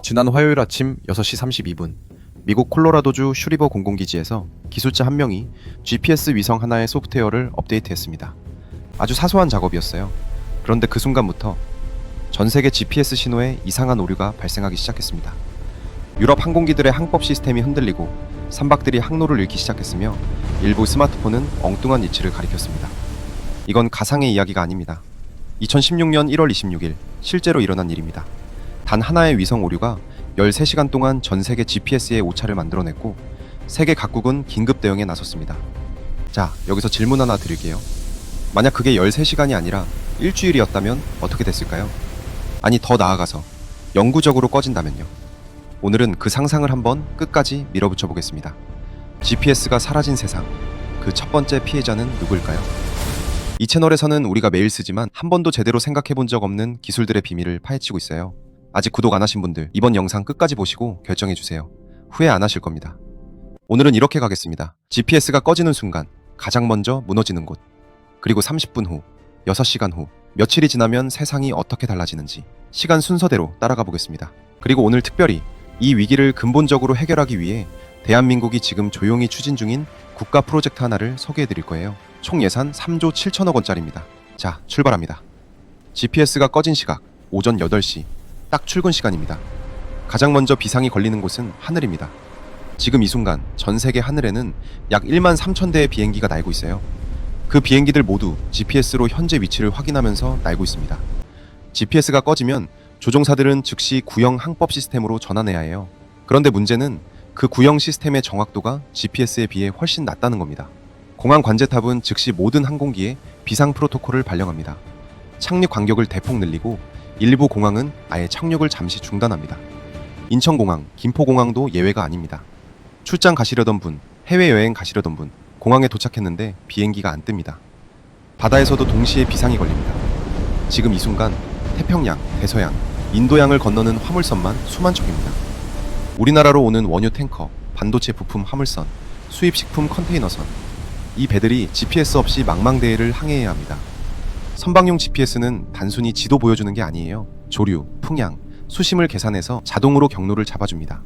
지난 화요일 아침 6시 32분 미국 콜로라도주 슈리버 공공기지에서 기술자 한 명이 GPS 위성 하나의 소프트웨어를 업데이트했습니다. 아주 사소한 작업이었어요. 그런데 그 순간부터 전 세계 GPS 신호에 이상한 오류가 발생하기 시작했습니다. 유럽 항공기들의 항법 시스템이 흔들리고 선박들이 항로를 잃기 시작했으며 일부 스마트폰은 엉뚱한 위치를 가리켰습니다. 이건 가상의 이야기가 아닙니다. 2016년 1월 26일 실제로 일어난 일입니다. 단 하나의 위성 오류가 13시간 동안 전 세계 GPS의 오차를 만들어냈고 세계 각국은 긴급 대응에 나섰습니다. 자, 여기서 질문 하나 드릴게요. 만약 그게 13시간이 아니라 일주일이었다면 어떻게 됐을까요? 아니, 더 나아가서 영구적으로 꺼진다면요. 오늘은 그 상상을 한번 끝까지 밀어붙여 보겠습니다. GPS가 사라진 세상, 그 첫 번째 피해자는 누구일까요? 이 채널에서는 우리가 매일 쓰지만 한 번도 제대로 생각해 본 적 없는 기술들의 비밀을 파헤치고 있어요. 아직 구독 안 하신 분들 이번 영상 끝까지 보시고 결정해 주세요. 후회 안 하실 겁니다. 오늘은 이렇게 가겠습니다. GPS가 꺼지는 순간 가장 먼저 무너지는 곳, 그리고 30분 후, 6시간 후, 며칠이 지나면 세상이 어떻게 달라지는지 시간 순서대로 따라가 보겠습니다. 그리고 오늘 특별히 이 위기를 근본적으로 해결하기 위해 대한민국이 지금 조용히 추진 중인 국가 프로젝트 하나를 소개해 드릴 거예요. 총 예산 3조 7천억 원짜리입니다. 자, 출발합니다. GPS가 꺼진 시각 오전 8시, 딱 출근 시간입니다. 가장 먼저 비상이 걸리는 곳은 하늘입니다. 지금 이 순간 전 세계 하늘에는 약 1만 3천 대의 비행기가 날고 있어요. 그 비행기들 모두 GPS로 현재 위치를 확인하면서 날고 있습니다. GPS가 꺼지면 조종사들은 즉시 구형 항법 시스템으로 전환해야 해요. 그런데 문제는 그 구형 시스템의 정확도가 GPS에 비해 훨씬 낮다는 겁니다. 공항 관제탑은 즉시 모든 항공기에 비상 프로토콜을 발령합니다. 착륙 간격을 대폭 늘리고 일부 공항은 아예 착륙을 잠시 중단합니다. 인천공항, 김포공항도 예외가 아닙니다. 출장 가시려던 분, 해외여행 가시려던 분, 공항에 도착했는데 비행기가 안 뜹니다. 바다에서도 동시에 비상이 걸립니다. 지금 이 순간 태평양, 대서양, 인도양을 건너는 화물선만 수만 척입니다. 우리나라로 오는 원유 탱커, 반도체 부품 화물선, 수입식품 컨테이너선, 이 배들이 GPS 없이 망망대해를 항해해야 합니다. 선박용 GPS는 단순히 지도 보여주는 게 아니에요. 조류, 풍향, 수심을 계산해서 자동으로 경로를 잡아줍니다.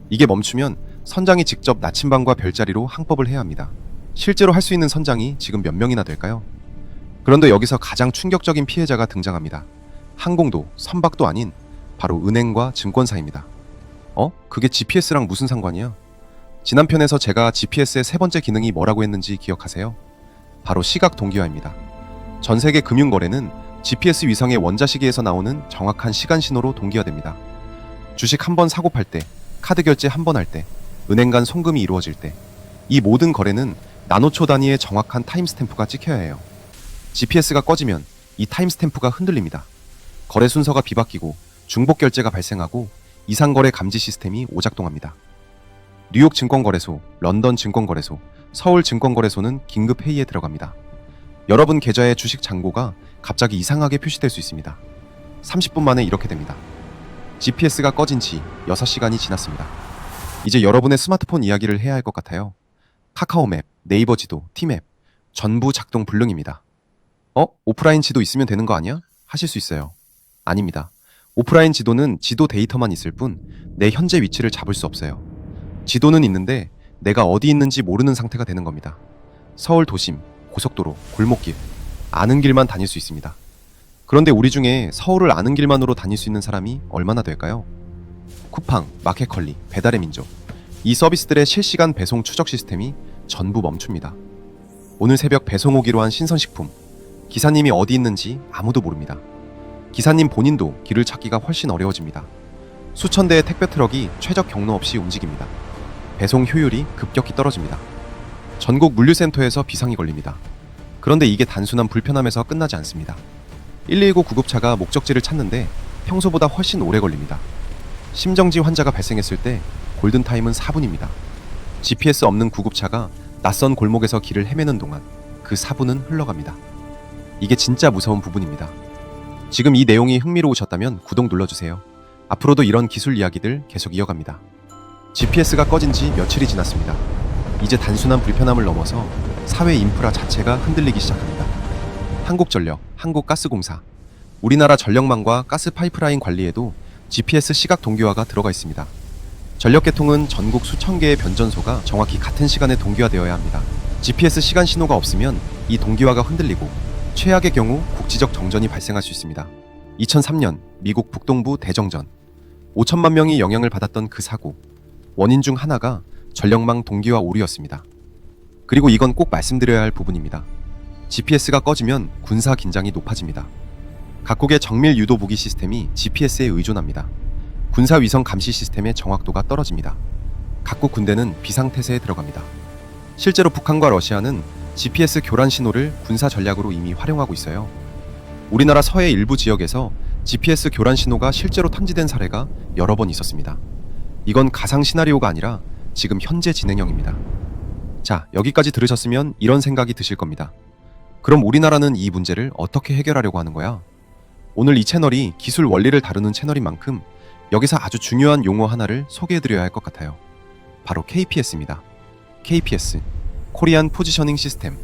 이게 멈추면 선장이 직접 나침반과 별자리로 항법을 해야 합니다. 실제로 할 수 있는 선장이 지금 몇 명이나 될까요? 그런데 여기서 가장 충격적인 피해자가 등장합니다. 항공도, 선박도 아닌 바로 은행과 증권사입니다. 그게 GPS랑 무슨 상관이야? 지난 편에서 제가 GPS의 세 번째 기능이 뭐라고 했는지 기억하세요? 바로 시각 동기화입니다. 전 세계 금융거래는 GPS 위성의 원자시계에서 나오는 정확한 시간 신호로 동기화됩니다. 주식 한 번 사고 팔 때, 카드 결제 한 번 할 때, 은행 간 송금이 이루어질 때, 이 모든 거래는 나노초 단위의 정확한 타임스탬프가 찍혀야 해요. GPS가 꺼지면 이 타임스탬프가 흔들립니다. 거래 순서가 뒤바뀌고 중복 결제가 발생하고 이상거래 감지 시스템이 오작동합니다. 뉴욕 증권거래소, 런던 증권거래소, 서울 증권거래소는 긴급 회의에 들어갑니다. 여러분 계좌의 주식 잔고가 갑자기 이상하게 표시될 수 있습니다. 30분 만에 이렇게 됩니다. GPS가 꺼진 지 6시간이 지났습니다. 이제 여러분의 스마트폰 이야기를 해야 할 것 같아요. 카카오맵, 네이버 지도, 티맵 전부 작동 불능입니다. 오프라인 지도 있으면 되는 거 아니야? 하실 수 있어요. 아닙니다. 오프라인 지도는 지도 데이터만 있을 뿐 내 현재 위치를 잡을 수 없어요. 지도는 있는데 내가 어디 있는지 모르는 상태가 되는 겁니다. 서울 도심, 고속도로, 골목길, 아는 길만 다닐 수 있습니다. 그런데 우리 중에 서울을 아는 길만으로 다닐 수 있는 사람이 얼마나 될까요? 쿠팡, 마켓컬리, 배달의 민족, 이 서비스들의 실시간 배송 추적 시스템이 전부 멈춥니다. 오늘 새벽 배송 오기로 한 신선식품, 기사님이 어디 있는지 아무도 모릅니다. 기사님 본인도 길을 찾기가 훨씬 어려워집니다. 수천 대의 택배 트럭이 최적 경로 없이 움직입니다. 배송 효율이 급격히 떨어집니다. 전국 물류센터에서 비상이 걸립니다. 그런데 이게 단순한 불편함에서 끝나지 않습니다. 119 구급차가 목적지를 찾는데 평소보다 훨씬 오래 걸립니다. 심정지 환자가 발생했을 때 골든타임은 4분입니다. GPS 없는 구급차가 낯선 골목에서 길을 헤매는 동안 그 4분은 흘러갑니다. 이게 진짜 무서운 부분입니다. 지금 이 내용이 흥미로우셨다면 구독 눌러주세요. 앞으로도 이런 기술 이야기들 계속 이어갑니다. GPS가 꺼진 지 며칠이 지났습니다. 이제 단순한 불편함을 넘어서 사회 인프라 자체가 흔들리기 시작합니다. 한국전력, 한국가스공사, 우리나라 전력망과 가스 파이프라인 관리에도 GPS 시각 동기화가 들어가 있습니다. 전력 계통은 전국 수천 개의 변전소가 정확히 같은 시간에 동기화되어야 합니다. GPS 시간 신호가 없으면 이 동기화가 흔들리고 최악의 경우 국지적 정전이 발생할 수 있습니다. 2003년 미국 북동부 대정전 5천만 명이 영향을 받았던 그 사고, 원인 중 하나가 전력망 동기화 오류였습니다. 그리고 이건 꼭 말씀드려야 할 부분입니다. GPS가 꺼지면 군사 긴장이 높아집니다. 각국의 정밀 유도 무기 시스템이 GPS에 의존합니다. 군사 위성 감시 시스템의 정확도가 떨어집니다. 각국 군대는 비상태세에 들어갑니다. 실제로 북한과 러시아는 GPS 교란 신호를 군사 전략으로 이미 활용하고 있어요. 우리나라 서해 일부 지역에서 GPS 교란 신호가 실제로 탐지된 사례가 여러 번 있었습니다. 이건 가상 시나리오가 아니라 지금 현재 진행형입니다. 자, 여기까지 들으셨으면 이런 생각이 드실 겁니다. 그럼 우리나라는 이 문제를 어떻게 해결하려고 하는 거야? 오늘 이 채널이 기술 원리를 다루는 채널인 만큼 여기서 아주 중요한 용어 하나를 소개해드려야 할 것 같아요. 바로 KPS입니다. KPS, 코리안 포지셔닝 시스템,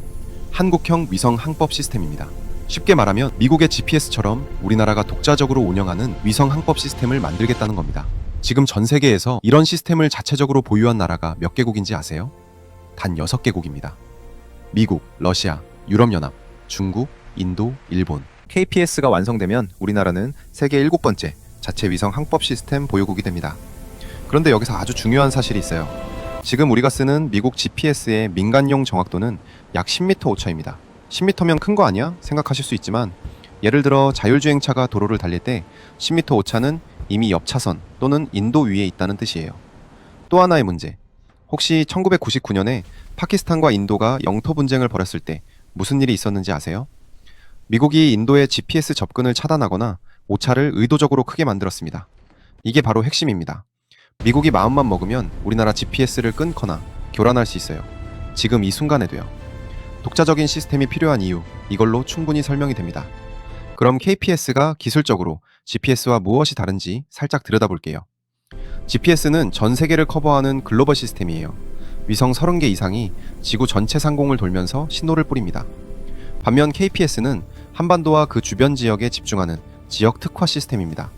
한국형 위성 항법 시스템입니다. 쉽게 말하면 미국의 GPS처럼 우리나라가 독자적으로 운영하는 위성 항법 시스템을 만들겠다는 겁니다. 지금 전 세계에서 이런 시스템을 자체적으로 보유한 나라가 몇 개국인지 아세요? 단 6개국입니다. 미국, 러시아, 유럽연합, 중국, 인도, 일본. KPS가 완성되면 우리나라는 세계 7번째 자체 위성 항법 시스템 보유국이 됩니다. 그런데 여기서 아주 중요한 사실이 있어요. 지금 우리가 쓰는 미국 GPS의 민간용 정확도는 약 10m 오차입니다. 10m면 큰 거 아니야? 생각하실 수 있지만 예를 들어 자율주행차가 도로를 달릴 때 10m 오차는 이미 옆 차선 또는 인도 위에 있다는 뜻이에요. 또 하나의 문제. 혹시 1999년에 파키스탄과 인도가 영토 분쟁을 벌였을 때 무슨 일이 있었는지 아세요? 미국이 인도의 GPS 접근을 차단하거나 오차를 의도적으로 크게 만들었습니다. 이게 바로 핵심입니다. 미국이 마음만 먹으면 우리나라 GPS를 끊거나 교란할 수 있어요. 지금 이 순간에도요. 독자적인 시스템이 필요한 이유, 이걸로 충분히 설명이 됩니다. 그럼 KPS가 기술적으로 GPS와 무엇이 다른지 살짝 들여다볼게요. GPS는 전 세계를 커버하는 글로벌 시스템이에요. 위성 30개 이상이 지구 전체 상공을 돌면서 신호를 뿌립니다. 반면 KPS는 한반도와 그 주변 지역에 집중하는 지역 특화 시스템입니다.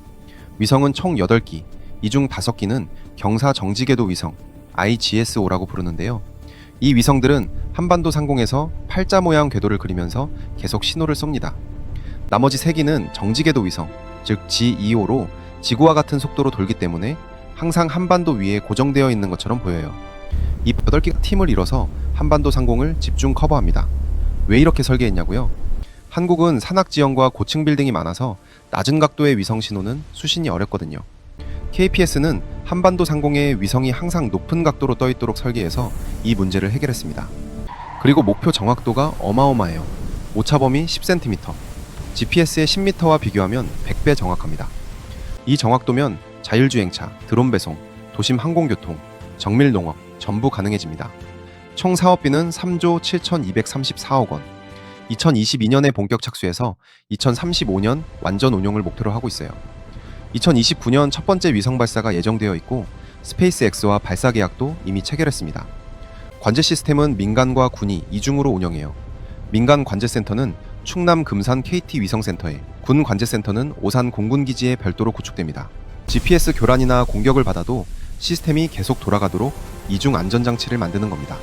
위성은 총 8기, 이 중 5기는 경사 정지궤도 위성, IGS-5라고 부르는데요. 이 위성들은 한반도 상공에서 팔자 모양 궤도를 그리면서 계속 신호를 쏩니다. 나머지 3기는 정지궤도 위성, 즉 GEO로 지구와 같은 속도로 돌기 때문에 항상 한반도 위에 고정되어 있는 것처럼 보여요. 이 8기가 팀을 이뤄서 한반도 상공을 집중 커버합니다. 왜 이렇게 설계했냐고요? 한국은 산악지형과 고층 빌딩이 많아서 낮은 각도의 위성 신호는 수신이 어렵거든요. KPS는 한반도 상공에 위성이 항상 높은 각도로 떠 있도록 설계해서 이 문제를 해결했습니다. 그리고 목표 정확도가 어마어마해요. 오차범위 10cm. GPS의 10m와 비교하면 100배 정확합니다. 이 정확도면 자율주행차, 드론 배송, 도심 항공교통, 정밀 농업 전부 가능해집니다. 총 사업비는 3조 7,234억 원. 2022년에 본격 착수해서 2035년 완전 운용을 목표로 하고 있어요. 2029년 첫 번째 위성 발사가 예정되어 있고 스페이스X와 발사 계약도 이미 체결했습니다. 관제 시스템은 민간과 군이 이중으로 운영해요. 민간 관제센터는 충남 금산 KT 위성센터에, 군 관제센터는 오산 공군기지에 별도로 구축됩니다. GPS 교란이나 공격을 받아도 시스템이 계속 돌아가도록 이중 안전장치를 만드는 겁니다.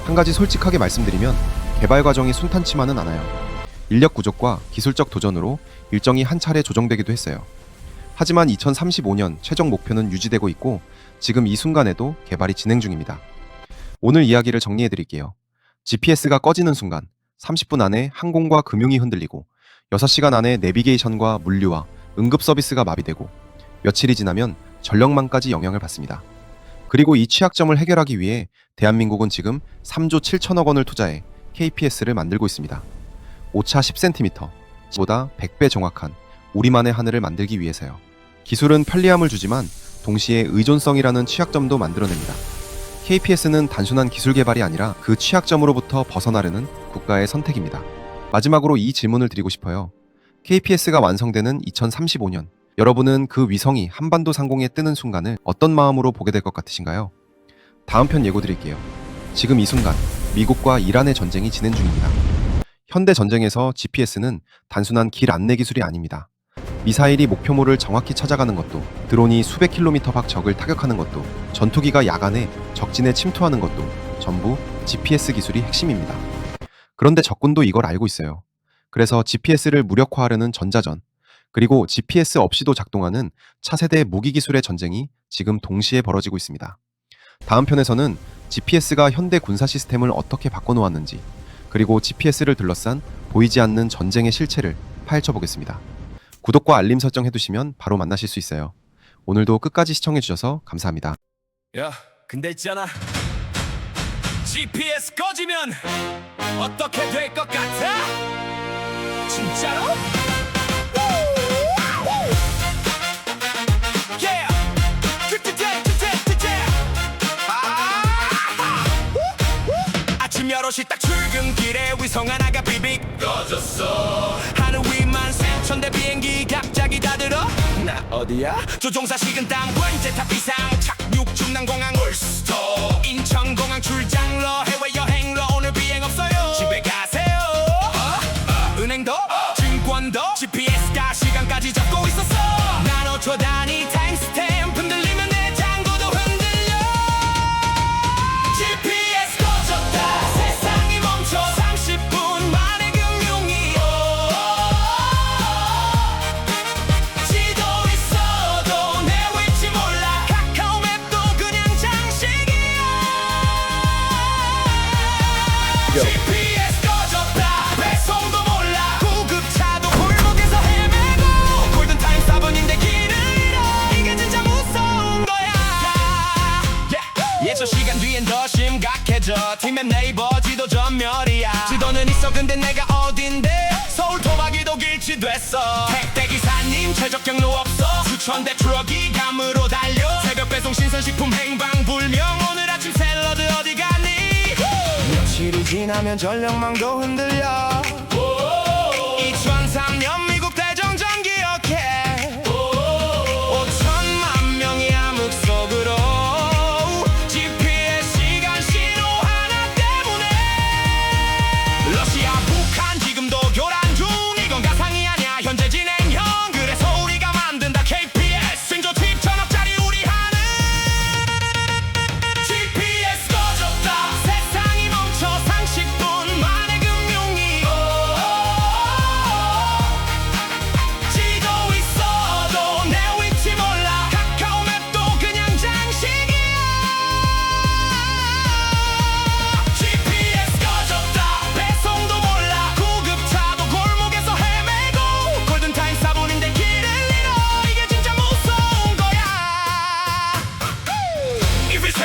한 가지 솔직하게 말씀드리면 개발 과정이 순탄치만은 않아요. 인력 부족과 기술적 도전으로 일정이 한 차례 조정되기도 했어요. 하지만 2035년 최종 목표는 유지되고 있고 지금 이 순간에도 개발이 진행 중입니다. 오늘 이야기를 정리해드릴게요. GPS가 꺼지는 순간 30분 안에 항공과 금융이 흔들리고 6시간 안에 내비게이션과 물류와 응급 서비스가 마비되고 며칠이 지나면 전력망까지 영향을 받습니다. 그리고 이 취약점을 해결하기 위해 대한민국은 지금 3조 7천억 원을 투자해 KPS를 만들고 있습니다. 오차 10cm, 보다 100배 정확한 우리만의 하늘을 만들기 위해서요. 기술은 편리함을 주지만 동시에 의존성이라는 취약점도 만들어냅니다. KPS는 단순한 기술 개발이 아니라 그 취약점으로부터 벗어나려는 국가의 선택입니다. 마지막으로 이 질문을 드리고 싶어요. KPS가 완성되는 2035년, 여러분은 그 위성이 한반도 상공에 뜨는 순간을 어떤 마음으로 보게 될 것 같으신가요? 다음 편 예고 드릴게요. 지금 이 순간 미국과 이란의 전쟁이 진행 중입니다. 현대 전쟁에서 GPS는 단순한 길 안내 기술이 아닙니다. 미사일이 목표물을 정확히 찾아가는 것도, 드론이 수백 킬로미터 밖 적을 타격하는 것도, 전투기가 야간에 적진에 침투하는 것도 전부 GPS 기술이 핵심입니다. 그런데 적군도 이걸 알고 있어요. 그래서 GPS를 무력화하려는 전자전, 그리고 GPS 없이도 작동하는 차세대 무기 기술의 전쟁이 지금 동시에 벌어지고 있습니다. 다음 편에서는 GPS가 현대 군사 시스템을 어떻게 바꿔놓았는지, 그리고 GPS를 둘러싼 보이지 않는 전쟁의 실체를 파헤쳐보겠습니다. 구독과 알림 설정 해두시면 바로 만나실 수 있어요. 오늘도 끝까지 시청해주셔서 감사합니다. 야, 근데 있잖아. GPS 꺼지면 어떻게 될 것 같아? 진짜로? Yeah. 아침 8시 딱 출근길에 위성 하나가 비빅 꺼졌어. 하늘 위만 세천대 비행기 갑자기 다 들어. 나 어디야? 조종사 식은땀 원제탑 이상 착륙 중랑공항 올스터 인천공항 출장러 해외여행러 오늘 비행 없어요. 집에 가세요. 은행도 증권도 GPS가 시간까지 잡고 있었어. 난 5초 단위 타임스탬프 흔들리면 내 장구도 흔들려. GPS 꺼졌다 세상이 멈춰 30분 만에 금융이 지도 있어도 내 위치 몰라. 카카오맵도 그냥 장식이야. GPS 꺼졌다 배송도 몰라. 구급차도 골목에서 헤매고 골든타임 4분인데 길을 잃어. 이게 진짜 무서운 거야. 예초 시간 뒤엔 더 심각해져. 팀맵 네이버 지도 전멸이야. 지도는 있어 근데 내가 어딘데. 서울 토박이도 길치됐어. 택배 기사님 최적 경로 없어. 수천대 트럭이 감으로 달려. 새벽 배송 신선식품 행방불명. 오늘 아침 샐러드 어디 가니. 며칠이 지나면 전력망도 흔들려. 2003년 미국 대정전 기억해. 5천만 명이 암흑 속으로. GPS 시간 신호 하나 때문에. 러시아 북한 지금도 교란 중. 이건 가상이 아니야 현재 진행형. 그래서 우리가 만든다 KPS 생존 팁 천억짜리 우리 하는. GPS 꺼졌다 세상이 멈춰 30분 만에 금융이 지도 있어도 내 위치 몰라. 카카오맵도 그냥 장식이야. GPS 꺼졌다 배송도 몰라. 구급차도 골목에서 헤매고 골든타임 4분인데 길을 잃어. 이게 진짜 무서운 거야. If it's